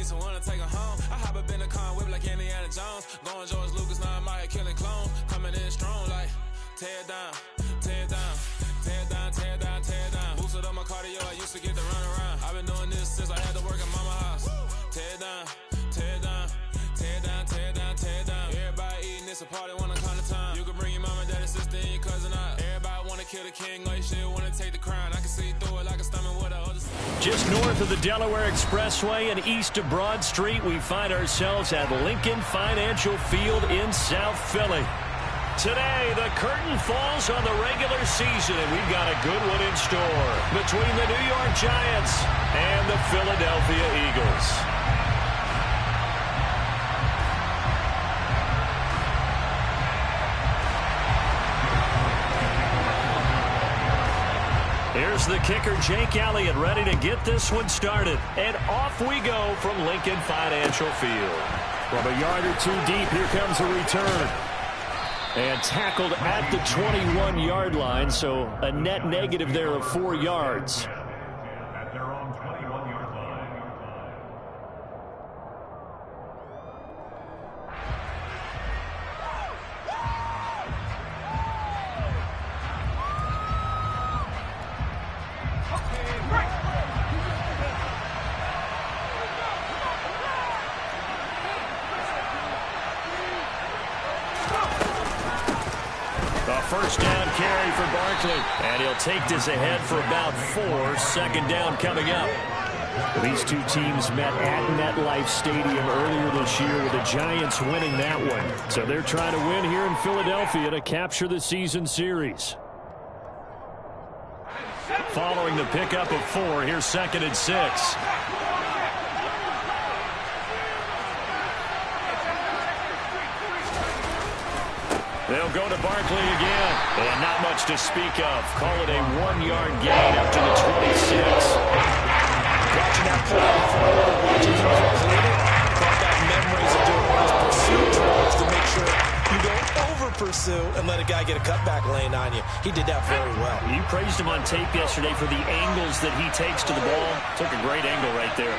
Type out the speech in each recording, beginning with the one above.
so wanna take her home. I hop up in the car, whip like Indiana Jones. Going George Lucas, now I'm out here killing clones. Coming in strong like tear it down, tear it down, tear it down, tear it down, tear it down. Boosted up my cardio, I used to get to run around. I've been doing this since I had to work at mama house. Tear it down, tear it down, tear it down, tear it down, tear it down. Everybody eating, it's a party, wanna count the time. You can bring your mama, daddy, sister, and your cousin out. Everybody wanna kill the king, like shit, wanna take the crown. I can see through it like a stomach with a other. Just north of the Delaware Expressway and east of Broad Street, we find ourselves at Lincoln Financial Field in South Philly. Today, the curtain falls on the regular season, and we've got a good one in store between the New York Giants and the Philadelphia Eagles. Here's the kicker, Jake Elliott, ready to get this one started. And off we go from Lincoln Financial Field. From a yard or two deep, here comes a return. And tackled at the 21-yard line, so a net negative there of 4 yards. First down carry for Barkley. And he'll take this ahead for about 4. Second down coming up. These two teams met at MetLife Stadium earlier this year with the Giants winning that one. So they're trying to win here in Philadelphia to capture the season series. Following the pickup of 4, here's 2nd and 6. They'll go to Barkley again. And not much to speak of. Call it a 1-yard gain up to the 26. Watching that play off and watching him complete it, brought back memories of doing one of those pursuit drills to make sure you don't over-pursue and let a guy get a cutback lane on you. He did that very well. You praised him on tape yesterday for the angles that he takes to the ball. Took a great angle right there.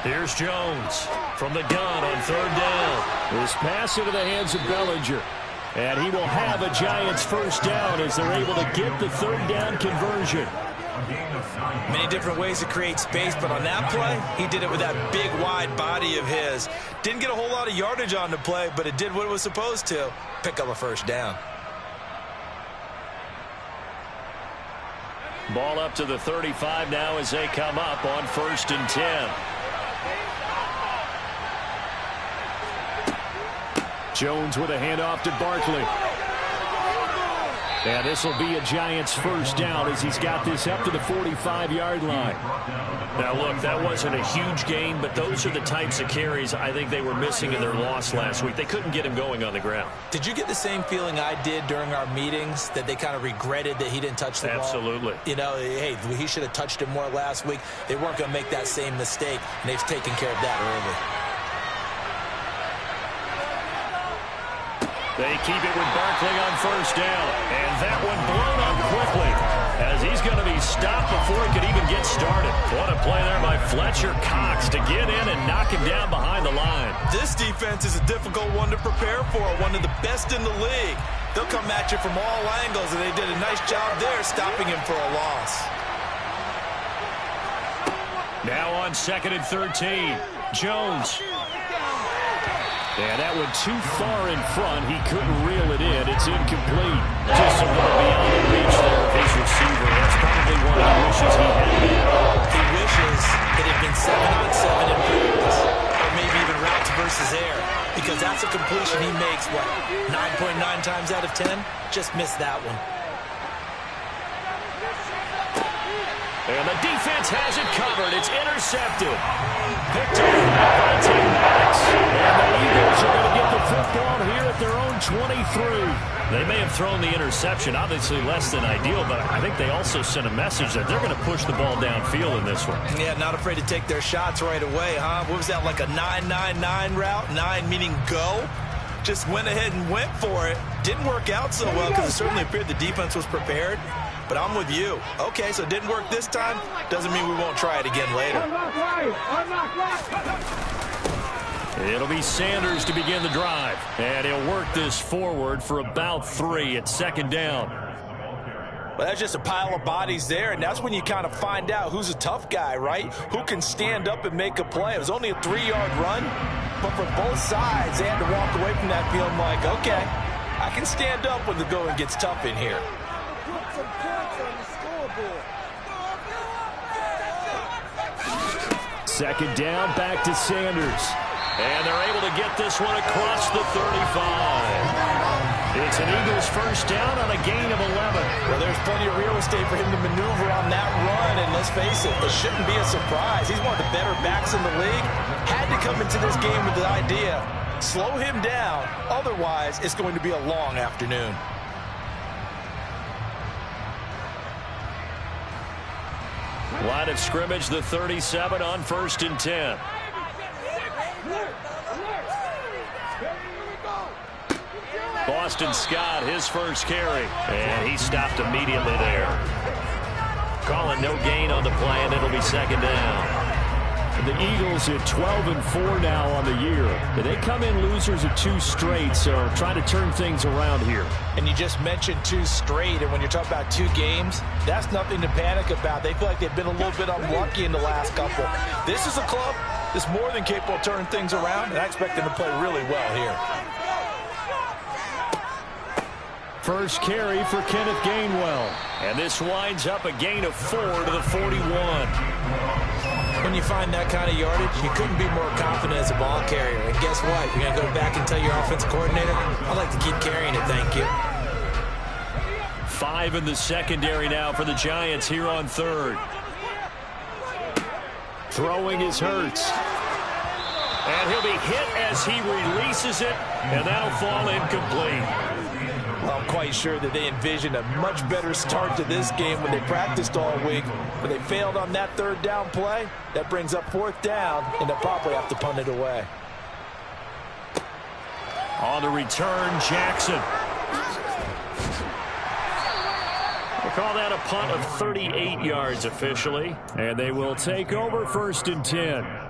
Here's Jones from the gun on 3rd down. This pass into the hands of Bellinger. And he will have a Giants first down as they're able to get the 3rd down conversion. Many different ways to create space, but on that play, he did it with that big, wide body of his. Didn't get a whole lot of yardage on the play, but it did what it was supposed to. Pick up a first down. Ball up to the 35 now as they come up on 1st and 10. Jones with a handoff to Barkley. And this will be a Giants first down as he's got this up to the 45-yard line. Now, look, that wasn't a huge gain, but those are the types of carries I think they were missing in their loss last week. They couldn't get him going on the ground. Did you get the same feeling I did during our meetings, that they kind of regretted that he didn't touch the ball? Absolutely. You know, hey, he should have touched it more last week. They weren't going to make that same mistake, and they've taken care of that early. They keep it with Barkley on first down. And that one blown up quickly as he's going to be stopped before he could even get started. What a play there by Fletcher Cox to get in and knock him down behind the line. This defense is a difficult one to prepare for, one of the best in the league. They'll come at you from all angles, and they did a nice job there stopping him for a loss. Now on 2nd and 13, Jones. And that one too far in front. He couldn't reel it in. It's incomplete. Just a little beyond the reach there of his receiver. That's probably one he wishes he had been. He wishes it had been 7-on-7 in practice, or maybe even routes versus air, because that's a completion he makes, what, 9.9 times out of 10? Just missed that one. And the defense has it covered. It's intercepted. Picked up by Tim Maddox. And the Eagles are going to get the football here at their own 23. They may have thrown the interception, obviously less than ideal, but I think they also sent a message that they're going to push the ball downfield in this one. Yeah, not afraid to take their shots right away, huh? What was that, like a 9-9-9 route? 9 meaning go? just went ahead and went for it. Didn't work out so well because it certainly appeared the defense was prepared. But I'm with you. Okay, so it didn't work this time. Doesn't mean we won't try it again later. It'll be Sanders to begin the drive. And he'll work this forward for about 3 at second down. Well, that's just a pile of bodies there, and that's when you kind of find out who's a tough guy, right? Who can stand up and make a play. It was only a 3-yard run, but for both sides, they had to walk away from that feeling like, okay, I can stand up when the going gets tough in here. Second down, back to Sanders. And they're able to get this one across the 35. It's an Eagles first down on a gain of 11. Well, there's plenty of real estate for him to maneuver on that run, and let's face it, it shouldn't be a surprise. He's one of the better backs in the league. Had to come into this game with the idea, slow him down, otherwise it's going to be a long afternoon. Line of scrimmage, the 37 on 1st and 10. Boston Scott, his first carry. And he stopped immediately there. Calling no gain on the play, and it'll be second down. The Eagles at 12-4 now on the year. They come in losers of 2 straight, so trying to turn things around here. And you just mentioned 2 straight, and when you're talking about 2 games, that's nothing to panic about. They feel like they've been a little bit unlucky in the last couple. This is a club that's more than capable of turning things around, and I expect them to play really well here. First carry for Kenneth Gainwell. And this winds up a gain of 4 to the 41. When you find that kind of yardage, you couldn't be more confident as a ball carrier. And guess what? You're going to go back and tell your offensive coordinator, I'd like to keep carrying it, thank you. 5 in the secondary now for the Giants here on 3rd. Throwing is Hurts. And he'll be hit as he releases it, and that'll fall incomplete. Well, I'm quite sure that they envisioned a much better start to this game when they practiced all week. But they failed on that 3rd down play. That brings up 4th down, and they'll probably have to punt it away. On the return, Jackson. We'll call that a punt of 38 yards officially. And they will take over 1st and 10.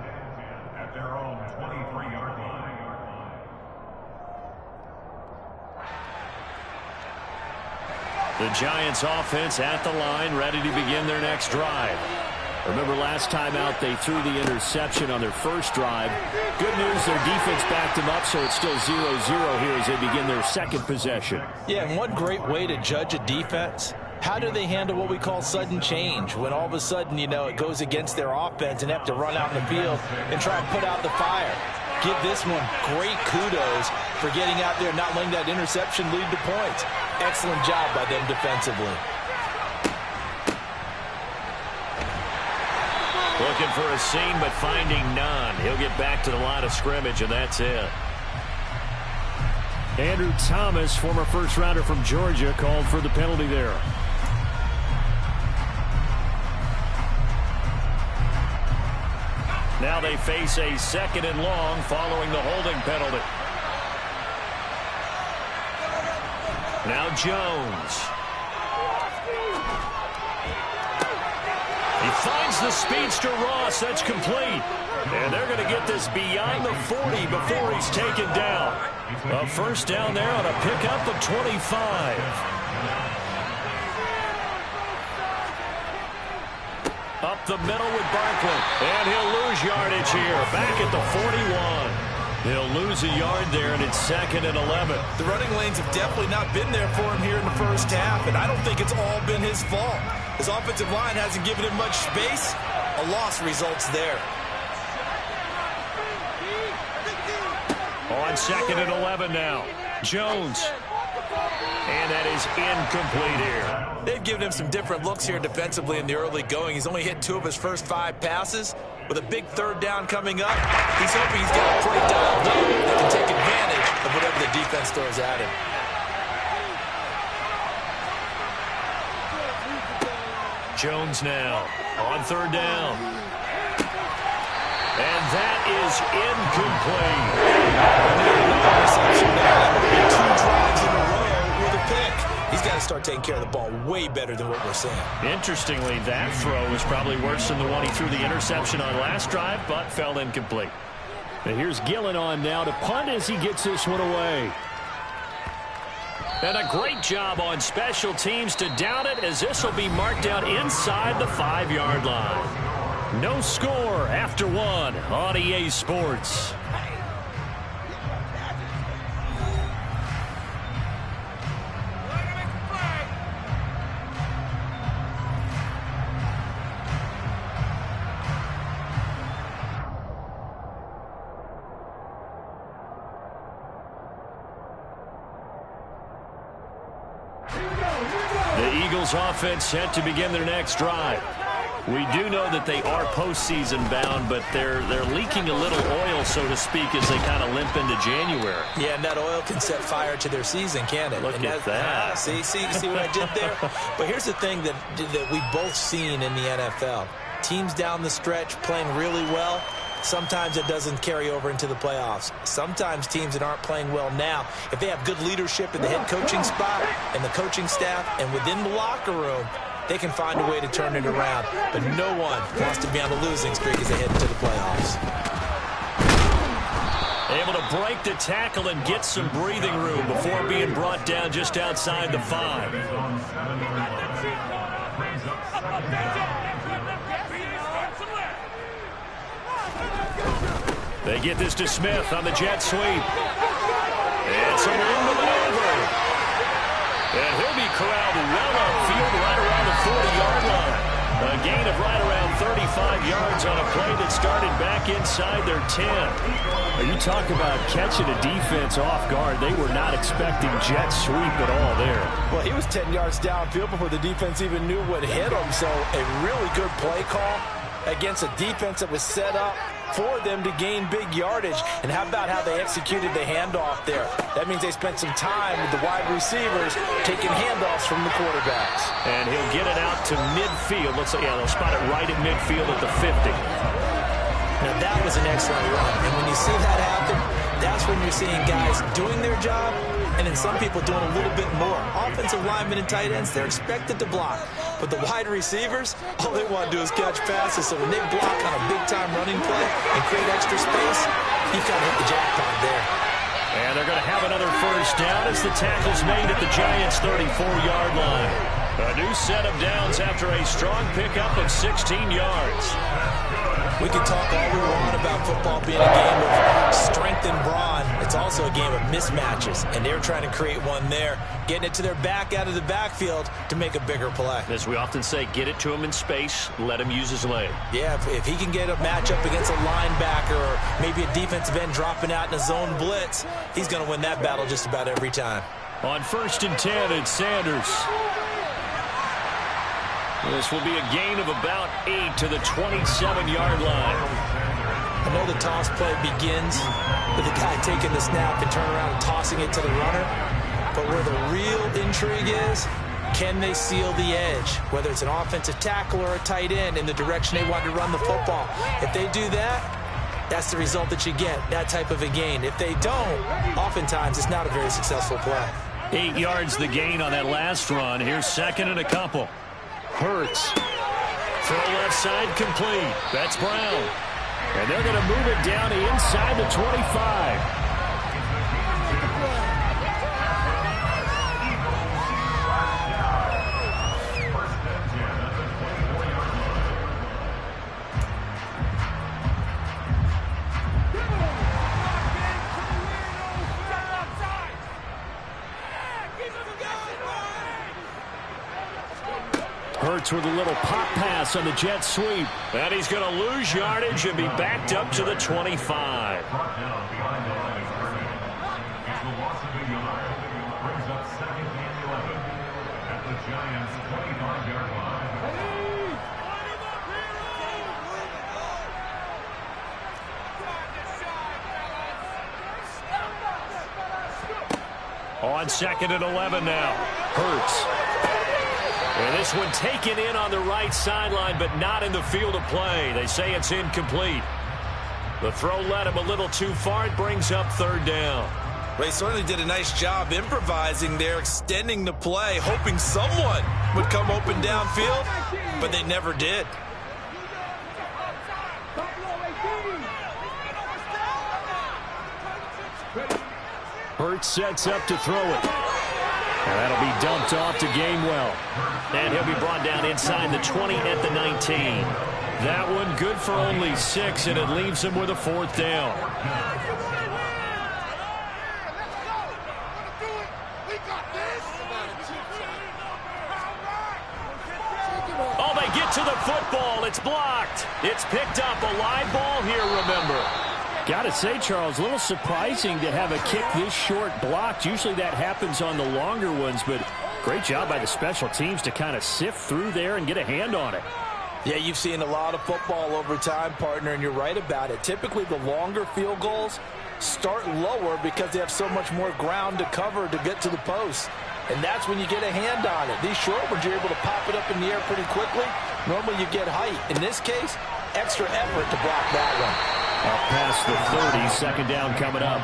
The Giants offense at the line, ready to begin their next drive. Remember last time out they threw the interception on their first drive. Good news, their defense backed them up, so it's still 0-0 here as they begin their second possession. Yeah, and one great way to judge a defense, how do they handle what we call sudden change? When all of a sudden, you know, it goes against their offense and they have to run out in the field and try and put out the fire. Give this one great kudos for getting out there and not letting that interception lead to points. Excellent job by them defensively. Looking for a seam, but finding none. He'll get back to the line of scrimmage, and that's it. Andrew Thomas, former first-rounder from Georgia, called for the penalty there. Now they face a 2nd and long following the holding penalty. Now Jones. He finds the speedster Ross. That's complete. And they're going to get this beyond the 40 before he's taken down. A first down there on a pickup of 25. Up the middle with Barkley. And he'll lose yardage here. Back at the 41. He'll lose a yard there, and it's 2nd and 11. The running lanes have definitely not been there for him here in the first half, and I don't think it's all been his fault. His offensive line hasn't given him much space. A loss results there. On 2nd and 11 now. Jones. And that is incomplete here. They've given him some different looks here defensively in the early going. He's only hit 2 of his first 5 passes. With a big 3rd down coming up, he's hoping he's got a play dialed up that can take advantage of whatever the defense throws at him. Jones now on 3rd down. And that is incomplete. interception now. And 2 drives in a row with a pick. He's got to start taking care of the ball way better than what we're seeing. Interestingly, that throw was probably worse than the one he threw the interception on last drive, but fell incomplete. And here's Gillen on now to punt as he gets this one away. And a great job on special teams to down it, as this will be marked out inside the 5-yard line. No score after 1 on EA Sports. The Eagles offense set to begin their next drive. We do know that they are postseason bound, but they're leaking a little oil, so to speak, as they kind of limp into January. Yeah, and that oil can set fire to their season, can't it? Look at that. See what I did there? But here's the thing that we've both seen in the NFL. Teams down the stretch playing really well. Sometimes it doesn't carry over into the playoffs. Sometimes teams that aren't playing well now, if they have good leadership in the head coaching spot and the coaching staff and within the locker room, they can find a way to turn it around. But no one wants to be on the losing streak as they head into the playoffs. Able to break the tackle and get some breathing room before being brought down just outside the 5. They get this to Smith on the jet sweep. It's a little over. And he'll be corralled well upfield right around the 40-yard line. A gain of right around 35 yards on a play that started back inside their 10. You talk about catching a defense off guard. They were not expecting jet sweep at all there. Well, he was 10 yards downfield before the defense even knew what hit him. So a really good play call against a defense that was set up for them to gain big yardage. And how about how they executed the handoff there? That means they spent some time with the wide receivers taking handoffs from the quarterbacks. And he'll get it out to midfield. Looks like, yeah, they'll spot it right at midfield at the 50. Now, that was an excellent run. And when you see that happen, that's when you're seeing guys doing their job and then some people doing a little bit more. Offensive linemen and tight ends, they're expected to block. But the wide receivers, all they want to do is catch passes. So when they block on a big-time running play and create extra space, you kind of hit the jackpot there. And they're going to have another first down as the tackle's made at the Giants' 34-yard line. A new set of downs after a strong pickup of 16 yards. We can talk all we want about football being a game of strength and brawn. It's also a game of mismatches, and they're trying to create one there, getting it to their back out of the backfield to make a bigger play. As we often say, get it to him in space, let him use his leg. Yeah, if he can get a matchup against a linebacker or maybe a defensive end dropping out in a zone blitz, he's going to win that battle just about every time. On 1st and 10, it's Sanders. This will be a gain of about 8 to the 27-yard line. I know the toss play begins with the guy taking the snap and turn around and tossing it to the runner. But where the real intrigue is, can they seal the edge? Whether it's an offensive tackle or a tight end in the direction they want to run the football. If they do that, that's the result that you get, that type of a gain. If they don't, oftentimes it's not a very successful play. 8 yards the gain on that last run. Here's 2nd and a couple. Hurts. Throw left side complete. That's Brown. And they're going to move it down to inside the 25. Hurts with a little pop pass on the jet sweep. And he's going to lose yardage and be backed up to the 25. On 2nd and 11 now. Hurts. And this one taken in on the right sideline, but not in the field of play. They say it's incomplete. The throw led him a little too far. It brings up 3rd down. They certainly did a nice job improvising there, extending the play, hoping someone would come open downfield, but they never did. Hurts sets up to throw it. And that'll be dumped off to Gainwell. And he'll be brought down inside the 20 at the 19. That one good for only 6, and it leaves him with a 4th down. Oh, they get to the football. It's blocked. It's picked up. A live ball here, remember. Got to say, Charles, a little surprising to have a kick this short blocked. Usually that happens on the longer ones, but great job by the special teams to kind of sift through there and get a hand on it. Yeah, you've seen a lot of football over time, partner, and you're right about it. Typically, the longer field goals start lower because they have so much more ground to cover to get to the post. And that's when you get a hand on it. These short ones, you're able to pop it up in the air pretty quickly. Normally, you get height. In this case, extra effort to block that one. Up past the 30, second down coming up.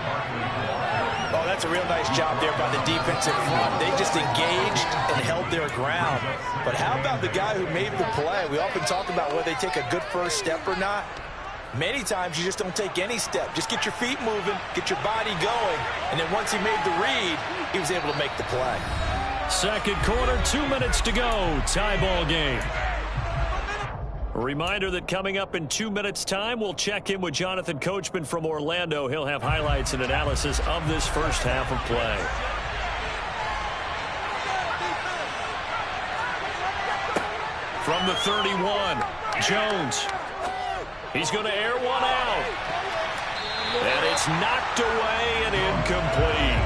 Oh, that's a real nice job there by the defensive front. They just engaged and held their ground. But how about the guy who made the play? We often talk about whether they take a good first step or not. Many times you just don't take any step. Just get your feet moving, get your body going, and then once he made the read, he was able to make the play. Second quarter, 2 minutes to go. Tie ball game. A reminder that coming up in 2 minutes' time, we'll check in with Jonathan Coachman from Orlando. He'll have highlights and analysis of this first half of play. From the 31, Jones. He's going to air one out. And it's knocked away and incomplete.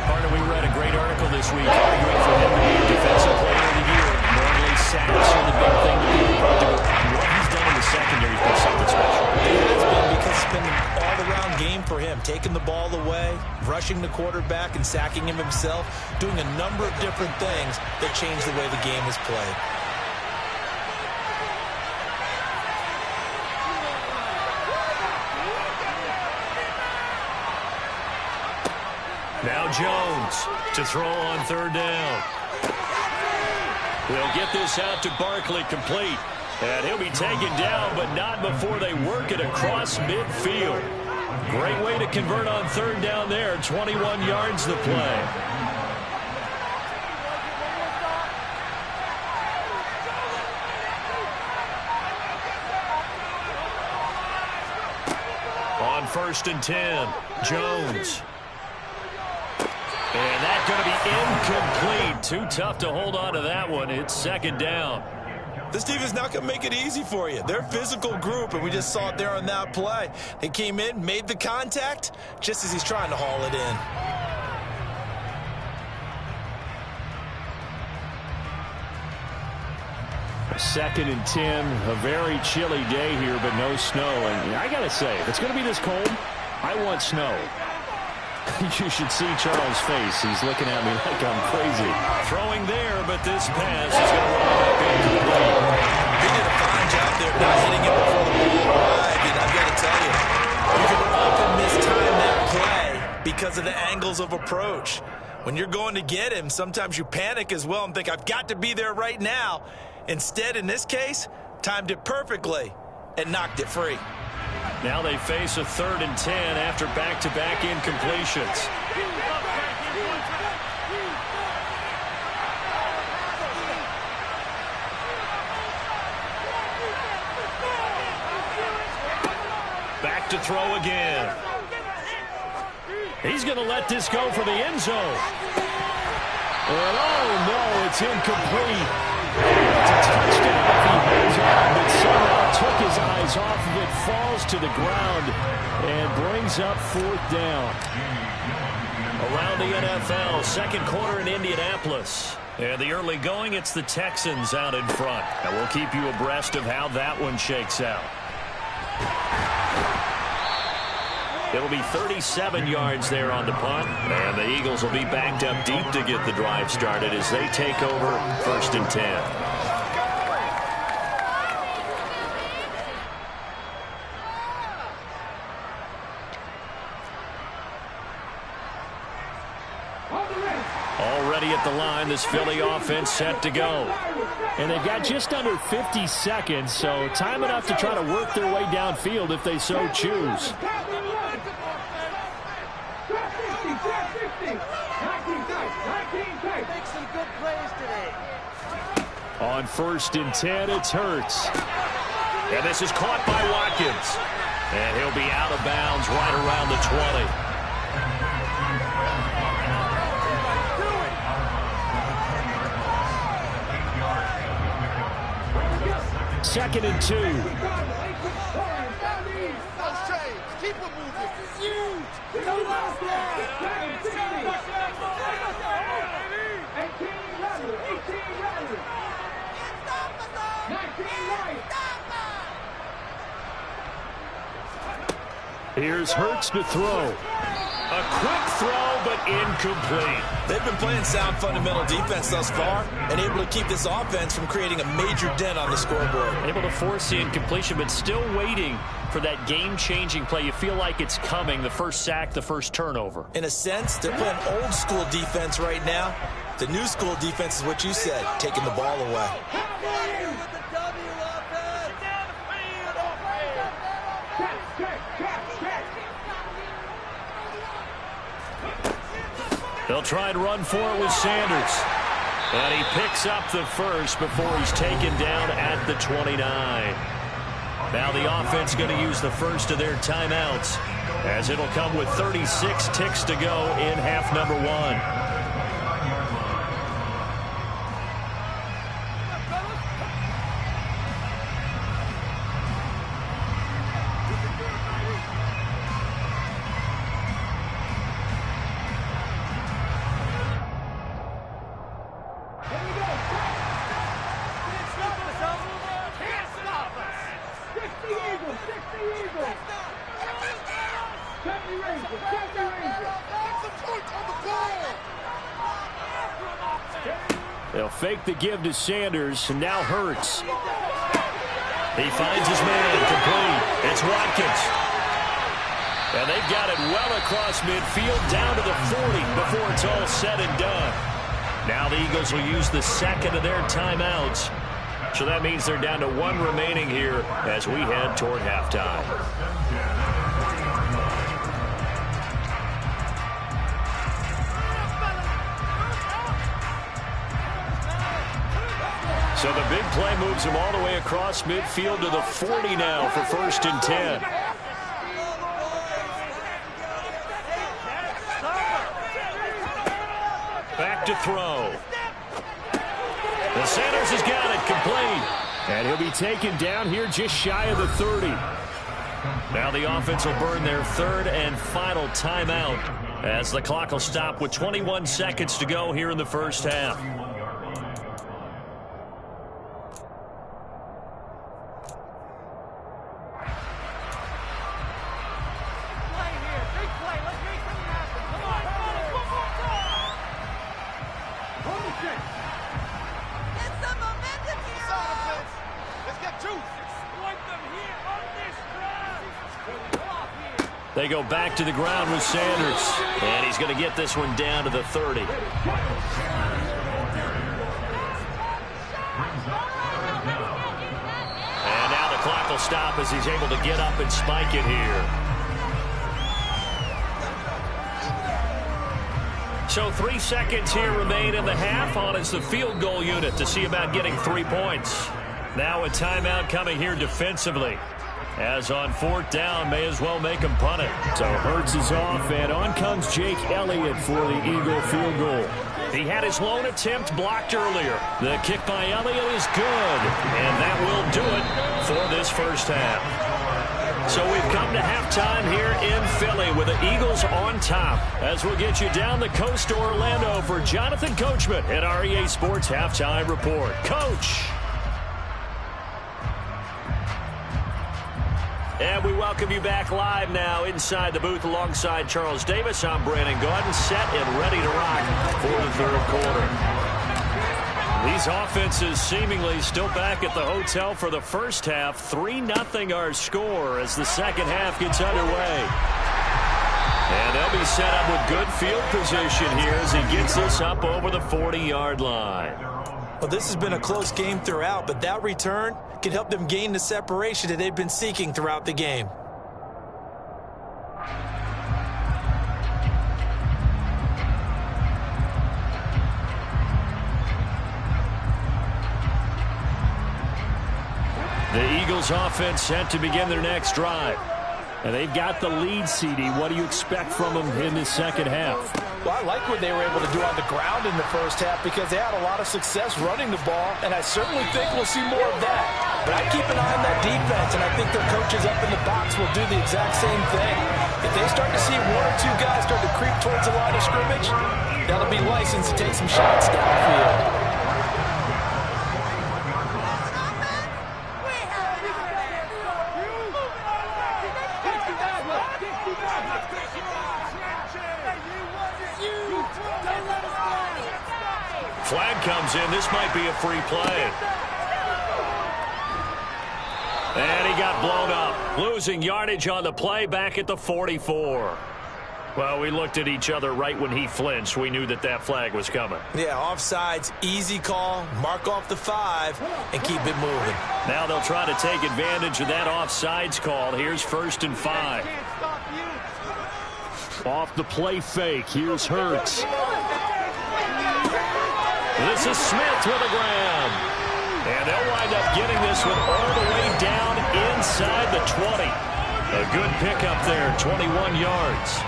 Partner, we read a great article this week arguing for him to be Defensive Player of the Year. Normally sacks are the big thing that people talk about. What he's done in the secondary has been something special. It has been, because it's been an all-around game for him. Taking the ball away, rushing the quarterback and sacking him himself, doing a number of different things that change the way the game is played. Now Jones to throw on third down. They'll get this out to Barkley, complete. And he'll be taken down, but not before they work it across midfield. Great way to convert on third down there. 21 yards the play. On 1st and 10, Jones. And that's going to be incomplete. Too tough to hold on to that one. It's second down. This team is not going to make it easy for you. They're a physical group, and we just saw it there on that play. They came in, made the contact, just as he's trying to haul it in. Second and 10, a very chilly day here, but no snow. And I got to say, if it's going to be this cold, I want snow. You should see Charles' face. He's looking at me like I'm crazy. Throwing there, but this pass is going to run up incomplete. He did a fine job there, not hitting it before the ball arrived. And I've got to tell you, you can often mistime that play because of the angles of approach. When you're going to get him, sometimes you panic as well and think, I've got to be there right now. Instead, in this case, timed it perfectly and knocked it free. Now they face a 3rd and 10 after back-to-back incompletions. Back to throw again. He's going to let this go for the end zone. And oh no, it's incomplete. It's a touchdown if he holds on, but somehow took his eyes off of it, falls to the ground, and brings up 4th down. Around the NFL, second quarter in Indianapolis. And the early going, it's the Texans out in front. And we'll keep you abreast of how that one shakes out. It'll be 37 yards there on the punt, and the Eagles will be backed up deep to get the drive started as they take over 1st and 10. at the line. This Philly offense set to go. And they've got just under 50 seconds, so time enough to try to work their way downfield if they so choose. On 1st and 10, it's Hurts. And this is caught by Watkins. And he'll be out of bounds right around the 20. 2nd and 2. Keep it moving. Huge. Here's Hurts to throw. A quick throw, but incomplete. They've been playing sound fundamental defense thus far and able to keep this offense from creating a major dent on the scoreboard. Able to force the incompletion, but still waiting for that game-changing play. You feel like it's coming, the first sack, the first turnover. In a sense, they're playing old school defense right now. The new school defense is what you said, taking the ball away. They'll try and run for it with Sanders. And he picks up the first before he's taken down at the 29. Now the offense going to use the first of their timeouts, as it'll come with 36 ticks to go in half number 1. They'll fake the give to Sanders, and now Hurts. He finds his man, complete. It's Watkins. And they've got it well across midfield, down to the 40 before it's all said and done. Now the Eagles will use the second of their timeouts. So that means they're down to 1 remaining here as we head toward halftime. So the big play moves him all the way across midfield to the 40 now for 1st and 10. Back to throw. The Sanders has got it, complete. And he'll be taken down here just shy of the 30. Now the offense will burn their 3rd and final timeout as the clock will stop with 21 seconds to go here in the first half. They go back to the ground with Sanders. And he's going to get this one down to the 30. And now the clock will stop as he's able to get up and spike it here. So 3 seconds here remain in the half. On is the field goal unit to see about getting 3 points. Now a timeout coming here defensively. As on 4th down, may as well make him punt it. So Hurts is off, and on comes Jake Elliott for the Eagle field goal. He had his lone attempt blocked earlier. The kick by Elliott is good, and that will do it for this first half. So we've come to halftime here in Philly with the Eagles on top, as we'll get you down the coast to Orlando for Jonathan Coachman at our EA Sports Halftime Report. Coach. And we welcome you back live now inside the booth alongside Charles Davis. I'm Brandon Gaudin, set and ready to rock for the 3rd quarter. These offenses seemingly still back at the hotel for the first half. 3-0 our score as the second half gets underway. And they'll be set up with good field position here as he gets this up over the 40-yard line. Well, this has been a close game throughout, but that return can help them gain the separation that they've been seeking throughout the game. The Eagles offense set to begin their next drive. And they've got the lead, CD. What do you expect from them in this second half? Well, I like what they were able to do on the ground in the first half because they had a lot of success running the ball, and I certainly think we'll see more of that. But I keep an eye on that defense, and I think their coaches up in the box will do the exact same thing. If they start to see one or two guys start to creep towards the line of scrimmage, that'll be license to take some shots downfield. Flag comes in. This might be a free play. And he got blown up. Losing yardage on the play back at the 44. Well, we looked at each other right when he flinched. We knew that that flag was coming. Yeah, offsides, easy call, mark off the 5, and keep it moving. Now they'll try to take advantage of that offsides call. Here's 1st and 5. Off the play fake. Here's Hurts. This is Smith with a grab. And they'll wind up getting this one all the way down inside the 20. A good pickup there, 21 yards.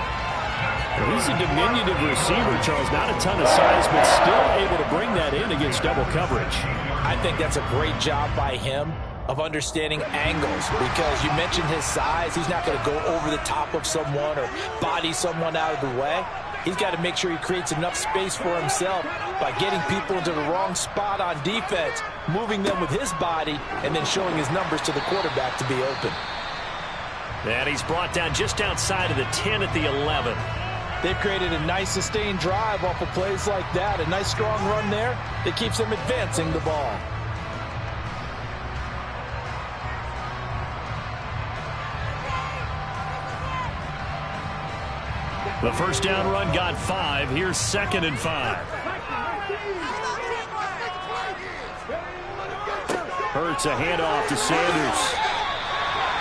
Well, he's a diminutive receiver, Charles. Not a ton of size, but still able to bring that in against double coverage. I think that's a great job by him of understanding angles, because you mentioned his size. He's not going to go over the top of someone or body someone out of the way. He's got to make sure he creates enough space for himself by getting people into the wrong spot on defense, moving them with his body, and then showing his numbers to the quarterback to be open. And he's brought down just outside of the 10 at the 11. They've created a nice sustained drive off of plays like that. A nice strong run there that keeps them advancing the ball. The first down run got 5. Here's 2nd and 5. Hurts a handoff to Sanders.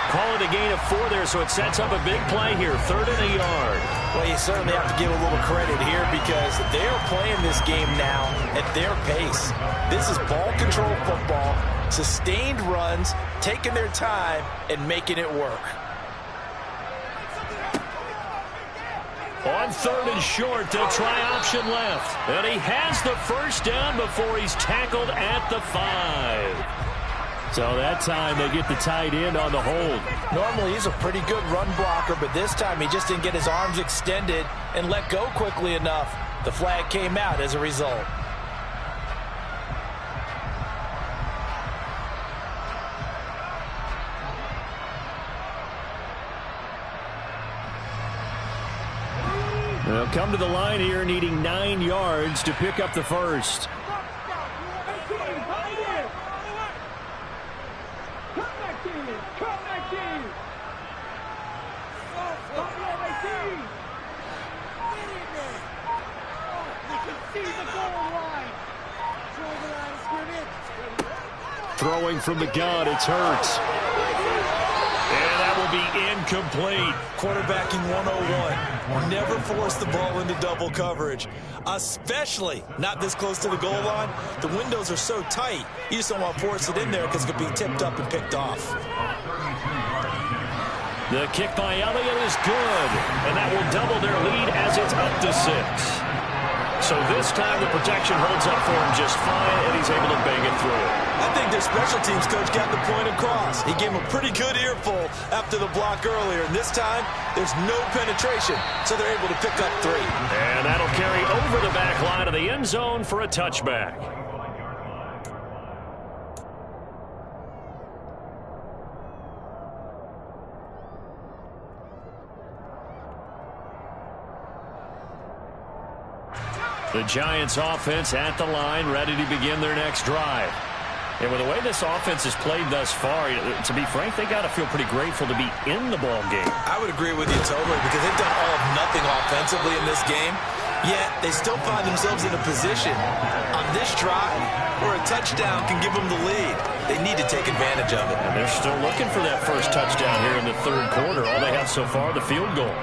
Call it a gain of 4 there, so it sets up a big play here. 3rd and a yard. Well, you certainly have to give a little credit here because they're playing this game now at their pace. This is ball control football, sustained runs, taking their time, and making it work. On 3rd and short, they'll try option left. And he has the first down before he's tackled at the 5. So that time they get the tight end on the hold. Normally he's a pretty good run blocker, but this time he just didn't get his arms extended and let go quickly enough. The flag came out as a result. They'll come to the line here needing 9 yards to pick up the first. Throwing from the gun, it's Hurts. And that will be incomplete. Quarterbacking 101. Never force the ball into double coverage, especially not this close to the goal line. The windows are so tight, you just don't want to force it in there because it could be tipped up and picked off. The kick by Elliott is good, and that will double their lead as it's up to 6. So this time the protection holds up for him just fine, and he's able to bang it through. I think their special teams coach got the point across. He gave him a pretty good earful after the block earlier, and this time there's no penetration, so they're able to pick up 3. And that'll carry over the back line of the end zone for a touchback. The Giants offense at the line, ready to begin their next drive. And with the way this offense has played thus far, to be frank, they got to feel pretty grateful to be in the ball game. I would agree with you totally because they've done all of nothing offensively in this game, yet they still find themselves in a position on this drive where a touchdown can give them the lead. They need to take advantage of it. And they're still looking for that first touchdown here in the third quarter. All they have so far, the field goal.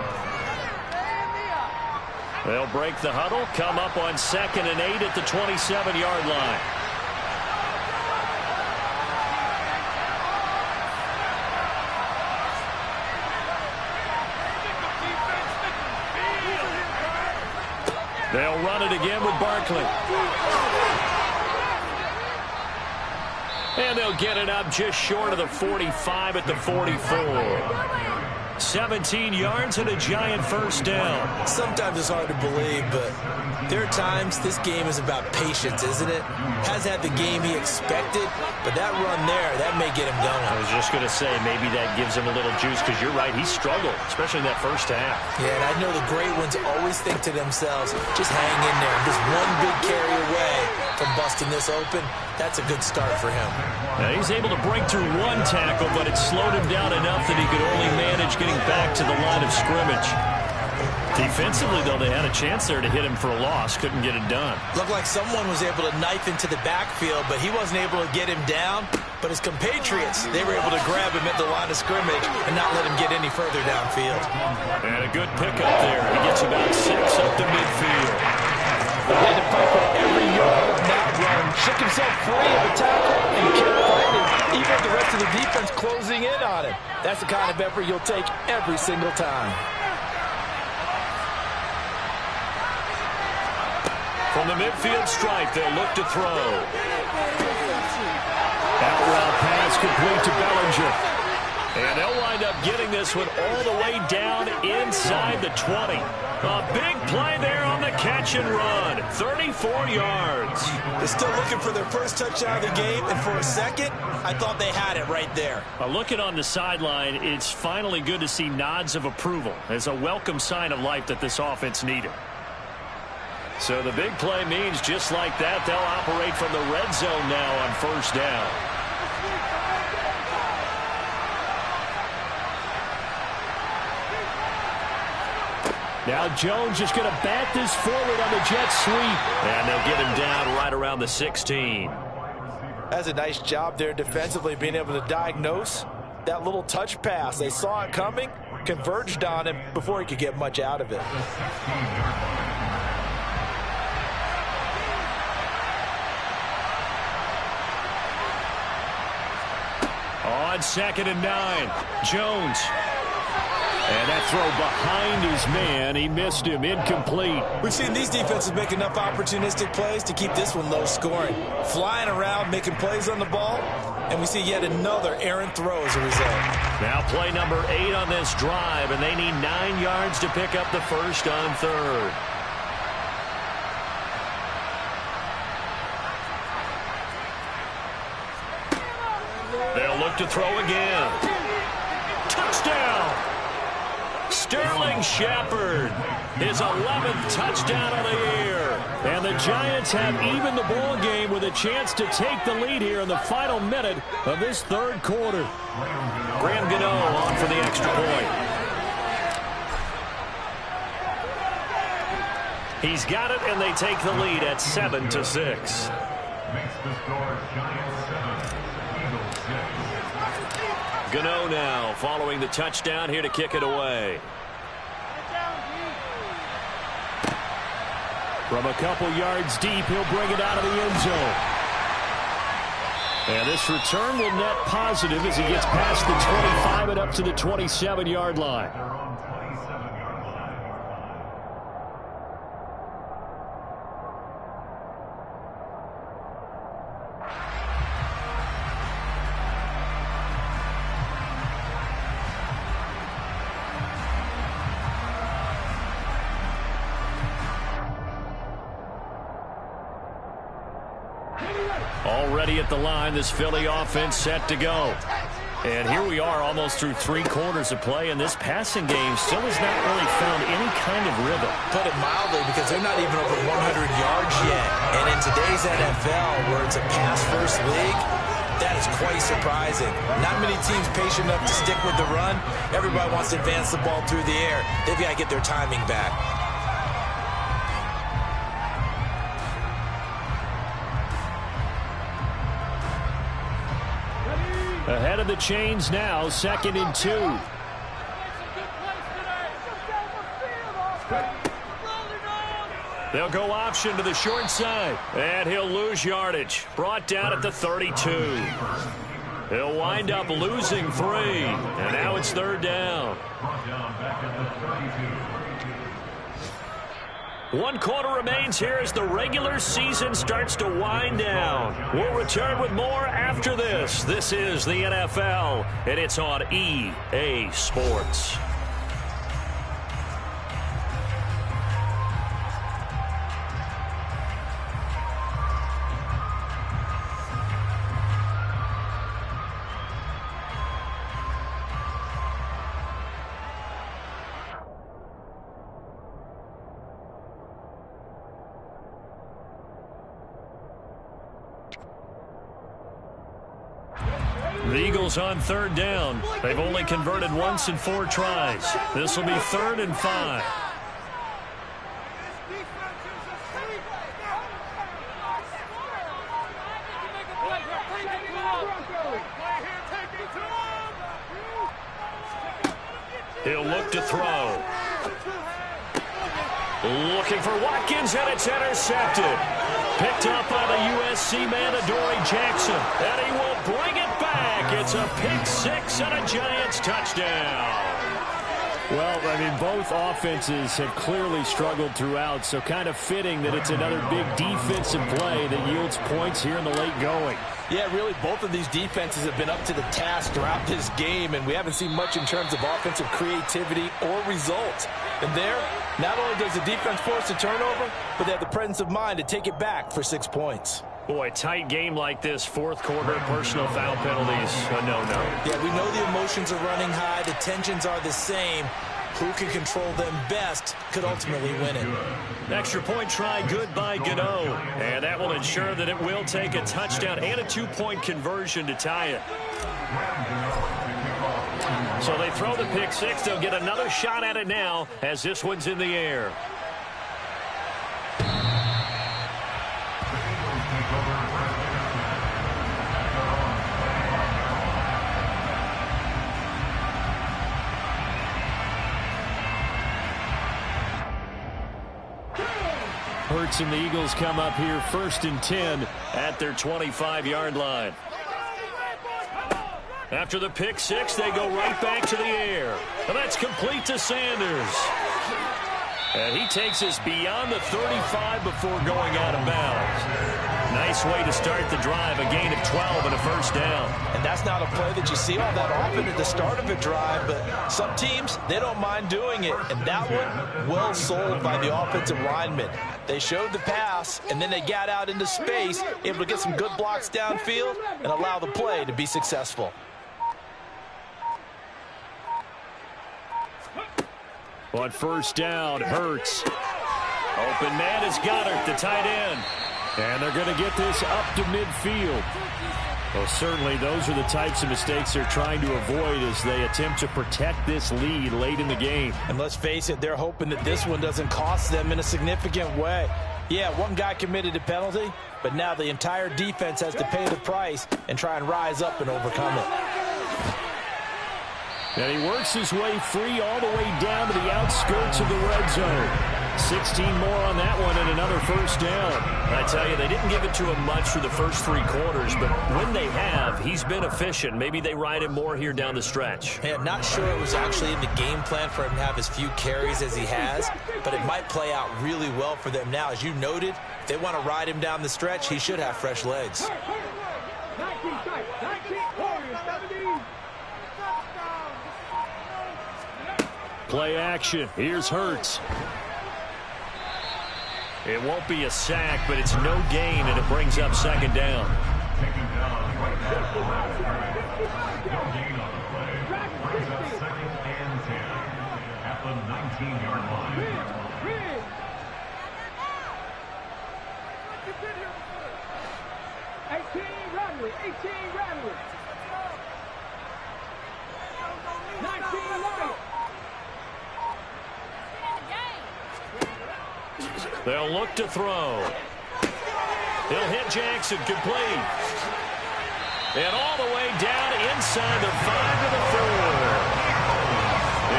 They'll break the huddle, come up on 2nd and 8 at the 27-yard line. They'll run it again with Barkley. And they'll get it up just short of the 45 at the 44. 17 yards and a giant first down. Sometimes it's hard to believe, but there are times this game is about patience, isn't it? Has had the game he expected, but that run there, that may get him going. I was just going to say, maybe that gives him a little juice, because you're right, he struggled, especially in that first half. Yeah, and I know the great ones always think to themselves, just hang in there. Just one big carry away from busting this open. That's a good start for him. Now he's able to break through one tackle, but it slowed him down enough that he could only manage getting back to the line of scrimmage. Defensively, though, they had a chance there to hit him for a loss. Couldn't get it done. Looked like someone was able to knife into the backfield, but he wasn't able to get him down. But his compatriots, they were able to grab him at the line of scrimmage and not let him get any further downfield. And a good pickup there. He gets about 6 up to midfield. He had to fight for every yard of that run. Shook himself free of a tackle and kept fighting, even with the rest of the defense closing in on him. That's the kind of effort you'll take every single time. From the midfield stripe, they'll look to throw. Out route pass complete to Bellinger. And they'll wind up getting this one all the way down inside the 20. A big play there on the catch and run. 34 yards. They're still looking for their first touchdown of the game, and for a second, I thought they had it right there. Looking on the sideline, it's finally good to see nods of approval as a welcome sign of life that this offense needed. So the big play means just like that, they'll operate from the red zone now on first down. Now Jones just going to bat this forward on the jet sweep. And they'll get him down right around the 16. That's a nice job there defensively, being able to diagnose that little touch pass. They saw it coming, converged on him before he could get much out of it. On 2nd and 9, Jones. And that throw behind his man. He missed him. Incomplete. We've seen these defenses make enough opportunistic plays to keep this one low scoring. Flying around, making plays on the ball, and we see yet another errant throw as a result. Now play number 8 on this drive, and they need 9 yards to pick up the first on 3rd. They'll look to throw again. Touchdown! Sterling Shepard, his 11th touchdown of the year. And the Giants have evened the ball game with a chance to take the lead here in the final minute of this third quarter. Graham Gano on for the extra point. He's got it, and they take the lead at 7-6. Makes the score Giants 7, Eagles 6. Gano now following the touchdown here to kick it away. From a couple yards deep, he'll bring it out of the end zone. And this return will net positive as he gets past the 25 and up to the 27-yard line. Already at the line, this Philly offense set to go. And here we are almost through 3 quarters of play, and this passing game still has not really found any kind of rhythm. Put it mildly, because they're not even over 100 yards yet. And in today's NFL, where it's a pass-first league, That is quite surprising. Not many teams patient enough to stick with the run. Everybody wants to advance the ball through the air. They've got to get their timing back. Ahead of the chains now, 2nd and 2. They'll go option to the short side, and he'll lose yardage. Brought down at the 32. He'll wind up losing 3, and now it's 3rd down. Brought down back at the 32. 1 quarter remains here as the regular season starts to wind down. We'll return with more after this. This is the NFL, and it's on EA Sports. The Eagles on 3rd down. They've only converted once in 4 tries. This will be 3rd and 5. He'll look to throw. Looking for Watkins, and it's intercepted. Picked up by the USC man, Adoree Jackson. And he will bring it back. It's a pick 6 and a Giants touchdown. Well, I mean, both offenses have clearly struggled throughout, so kind of fitting that it's another big defensive play that yields points here in the late going. Yeah, really, both of these defenses have been up to the task throughout this game, and we haven't seen much in terms of offensive creativity or results. And there, not only does the defense force a turnover, but they have the presence of mind to take it back for 6 points. Boy, tight game like this, 4th quarter, personal foul penalties, a no-no. Yeah, we know the emotions are running high, the tensions are the same. Who can control them best could ultimately win it. Extra point try, good by Gano. And that will ensure that it will take a touchdown and a 2-point conversion to tie it. So they throw the pick 6. They'll get another shot at it now as this one's in the air. Hurts and the Eagles come up here 1st and 10 at their 25-yard line. After the pick 6, they go right back to the air. And that's complete to Sanders. And he takes us beyond the 35 before going out of bounds. Nice way to start the drive, a gain of 12 and a 1st down. And that's not a play that you see all that often at the start of a drive, but some teams, they don't mind doing it. And that one, well sold by the offensive lineman. They showed the pass, and then they got out into space, able to get some good blocks downfield and allow the play to be successful. On 1st down, Hurts. Open man is Goddard, the tight end. And they're going to get this up to midfield. Well, certainly those are the types of mistakes they're trying to avoid as they attempt to protect this lead late in the game. And let's face it, they're hoping that this one doesn't cost them in a significant way. Yeah, one guy committed a penalty, but now the entire defense has to pay the price and try and rise up and overcome it. And he works his way free all the way down to the outskirts of the red zone. 16 more on that one and another 1st down. I tell you, they didn't give it to him much for the first 3 quarters, but when they have, he's been efficient. Maybe they ride him more here down the stretch. Hey, I'm not sure it was actually in the game plan for him to have as few carries as he has, but it might play out really well for them now. As you noted, if they want to ride him down the stretch, he should have fresh legs. Play action. Here's Hurts. It won't be a sack, but it's no gain, and it brings up 2nd down. Taken down right at the left. No gain on the play. Brings up 2nd and 10 at the 19-yard line. 18, Radley. 18, Radley. 19, White. They'll look to throw. He'll hit Jackson, complete. And all the way down inside the 5 to the 4.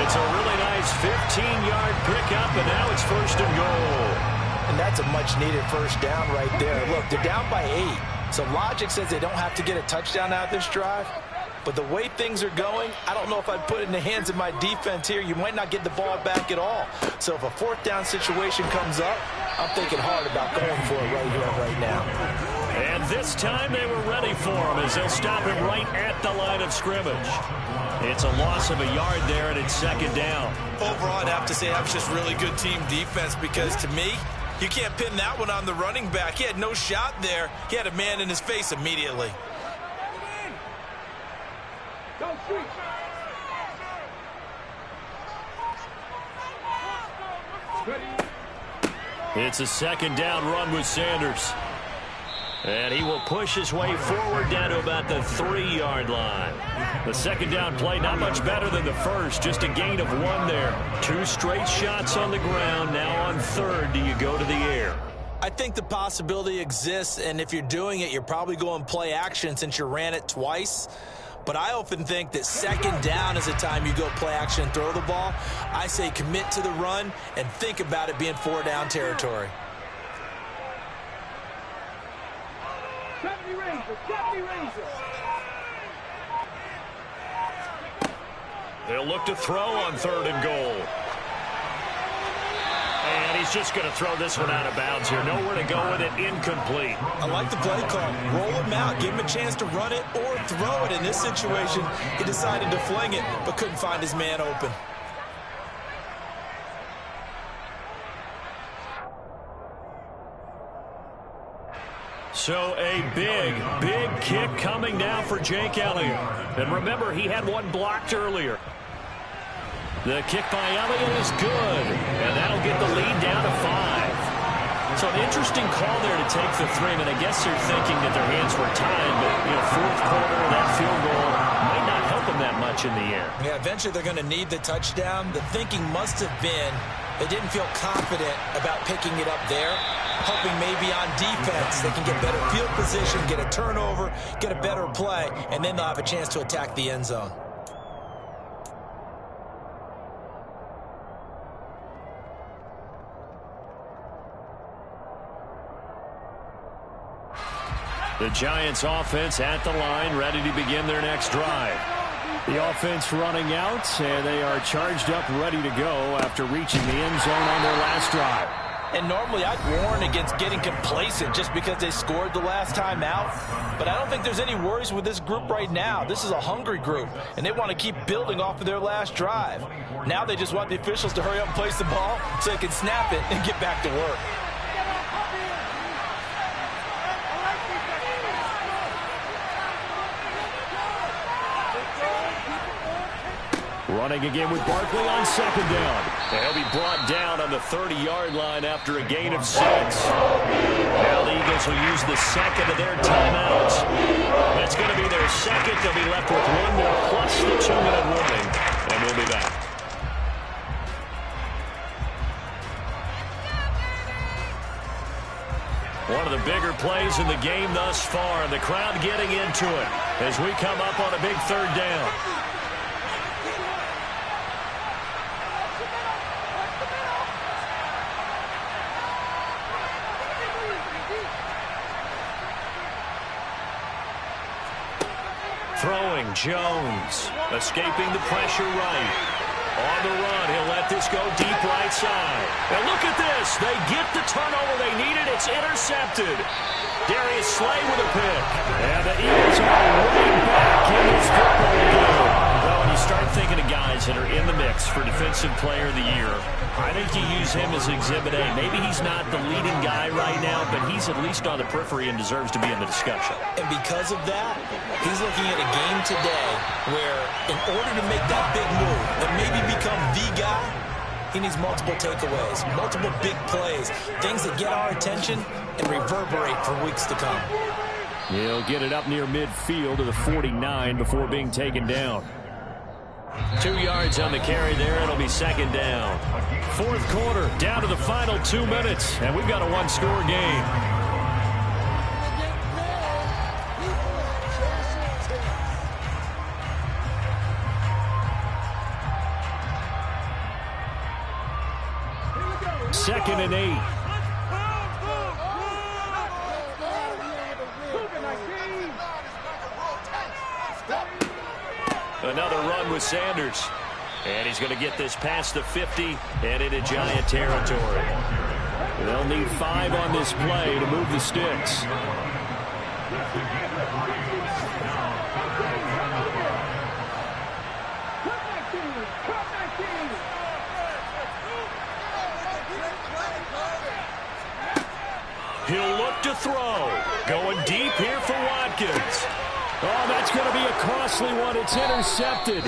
It's a really nice 15-yard pickup, and now it's 1st and goal. And that's a much-needed first down right there. Look, they're down by 8. So logic says they don't have to get a touchdown out of this drive. But the way things are going, I don't know if I'd put it in the hands of my defense here. You might not get the ball back at all. So if a 4th down situation comes up, I'm thinking hard about going for it right here, right now. And this time they were ready for him as they'll stop him right at the line of scrimmage. It's a loss of a yard there, and it's 2nd down. Overall, I'd have to say that was just really good team defense because, to me, you can't pin that one on the running back. He had no shot there. He had a man in his face immediately. Go street. It's a 2nd down run with Sanders. And he will push his way forward down to about the 3-yard line. The 2nd down play not much better than the first, just a gain of 1 there. 2 straight shots on the ground. Now on 3rd, do you go to the air? I think the possibility exists, and if you're doing it, you're probably going play action since you ran it twice. But I often think that 2nd down is the time you go play action and throw the ball. I say commit to the run and think about it being 4-down territory. 70 Rangers, 70 Rangers. They'll look to throw on 3rd and goal. And he's just going to throw this one out of bounds here. Nowhere to go with it. Incomplete. I like the play call. Roll him out. Give him a chance to run it or throw it. In this situation, he decided to fling it, but couldn't find his man open. So a big, big kick coming now for Jake Elliott. And remember, he had one blocked earlier. The kick by Elliott is good, and that'll get the lead down to 5. So an interesting call there to take the 3. And I guess they're thinking that their hands were tied, but, 4th quarter, that field goal might not help them that much in the air. Yeah, eventually they're going to need the touchdown. The thinking must have been they didn't feel confident about picking it up there, hoping maybe on defense they can get better field position, get a turnover, get a better play, and then they'll have a chance to attack the end zone. The Giants offense at the line, ready to begin their next drive. The offense running out, and they are charged up, ready to go after reaching the end zone on their last drive. And normally I'd warn against getting complacent just because they scored the last time out. But I don't think there's any worries with this group right now. This is a hungry group, and they want to keep building off of their last drive. Now they just want the officials to hurry up and place the ball so they can snap it and get back to work. Running again with Barkley on 2nd down. They'll be brought down on the 30-yard line after a gain of 6. Now the Eagles will use the 2nd of their timeouts. That's going to be their 2nd. They'll be left with 1 more plus the 2-minute warning. And we'll be back. One of the bigger plays in the game thus far, and the crowd getting into it as we come up on a big 3rd down. Throwing, Jones, escaping the pressure right. On the run, he'll let this go deep right side. And look at this. They get the turnover they needed. It's intercepted. Darius Slay with a pick. And the Eagles are right back in this football game. Well, when you start thinking of guys that are in the mix for Defensive Player of the Year, I think you use him as Exhibit A. Maybe he's not the leading guy right now, but he's at least on the periphery and deserves to be in the discussion. And because of that, he's looking at a game today where in order to make that big move and maybe become the guy, he needs multiple takeaways, multiple big plays, things that get our attention and reverberate for weeks to come. He'll get it up near midfield to the 49 before being taken down. 2 yards on the carry there. It'll be second down. Fourth quarter, down to the final 2 minutes, and we've got a one-score game. Second and 8. Another run with Sanders. And he's going to get this past the 50 and into Giant territory. They'll need 5 on this play to move the sticks. He'll look to throw. Going deep here for Watkins. Oh, that's going to be a costly one. It's intercepted.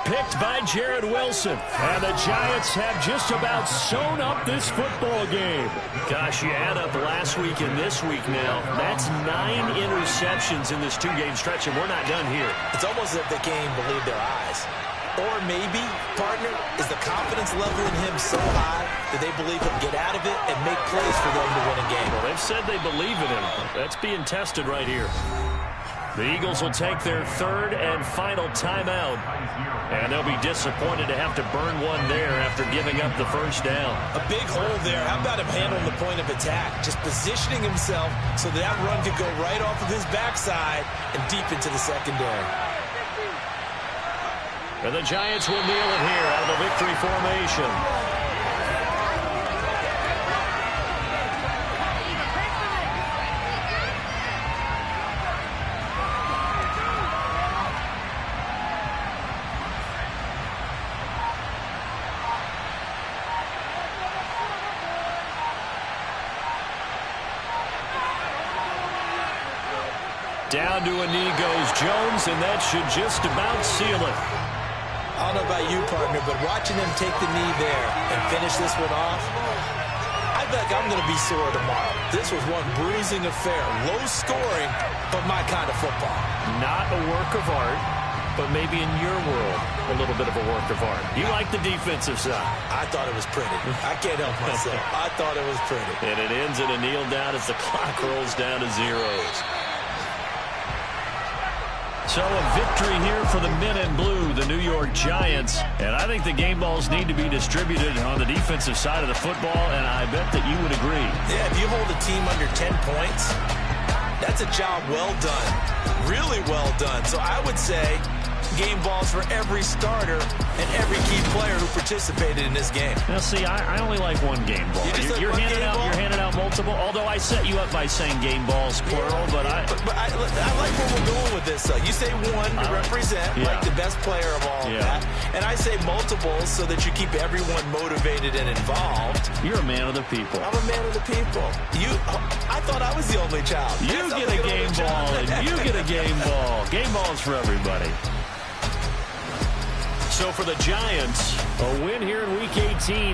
Picked by Jared Wilson. And the Giants have just about sewn up this football game. Gosh, you add up last week and this week now. That's 9 interceptions in this 2-game stretch, and we're not done here. It's almost as if they can't even believe their eyes. Or maybe, partner, is the confidence level in him so high that they believe he'll get out of it and make plays for them to win a game. Well, they've said they believe in him. That's being tested right here. The Eagles will take their third and final timeout. And they'll be disappointed to have to burn one there after giving up the first down. A big hole there. How about him handling the point of attack? Just positioning himself so that run could go right off of his backside and deep into the secondary. And the Giants will kneel it here out of the victory formation. Down to a knee goes Jones, and that should just about seal it. I don't know about you, partner, but watching them take the knee there and finish this one off, I feel like I'm going to be sore tomorrow. This was one bruising affair. Low scoring, but my kind of football. Not a work of art, but maybe in your world, a little bit of a work of art. You like the defensive side. I thought it was pretty. I can't help myself. I thought it was pretty. And it ends in a kneel down as the clock rolls down to zeros. So a victory here for the men in blue, the New York Giants. And I think the game balls need to be distributed on the defensive side of the football, and I bet that you would agree. Yeah, if you hold a team under 10 points, that's a job well done. Really well done. So I would say game balls for every starter and every key player who participated in this game. Now, see, I only like one game ball. You're handing out multiple, although I set you up by saying game balls, plural, but I like where we're going with this. You say one to represent, like the best player of all of that, and I say multiples so that you keep everyone motivated and involved. You're a man of the people. I'm a man of the people. I thought I was the only child. You get a game ball, and you get a game ball. Game balls for everybody. So for the Giants, a win here in Week 18.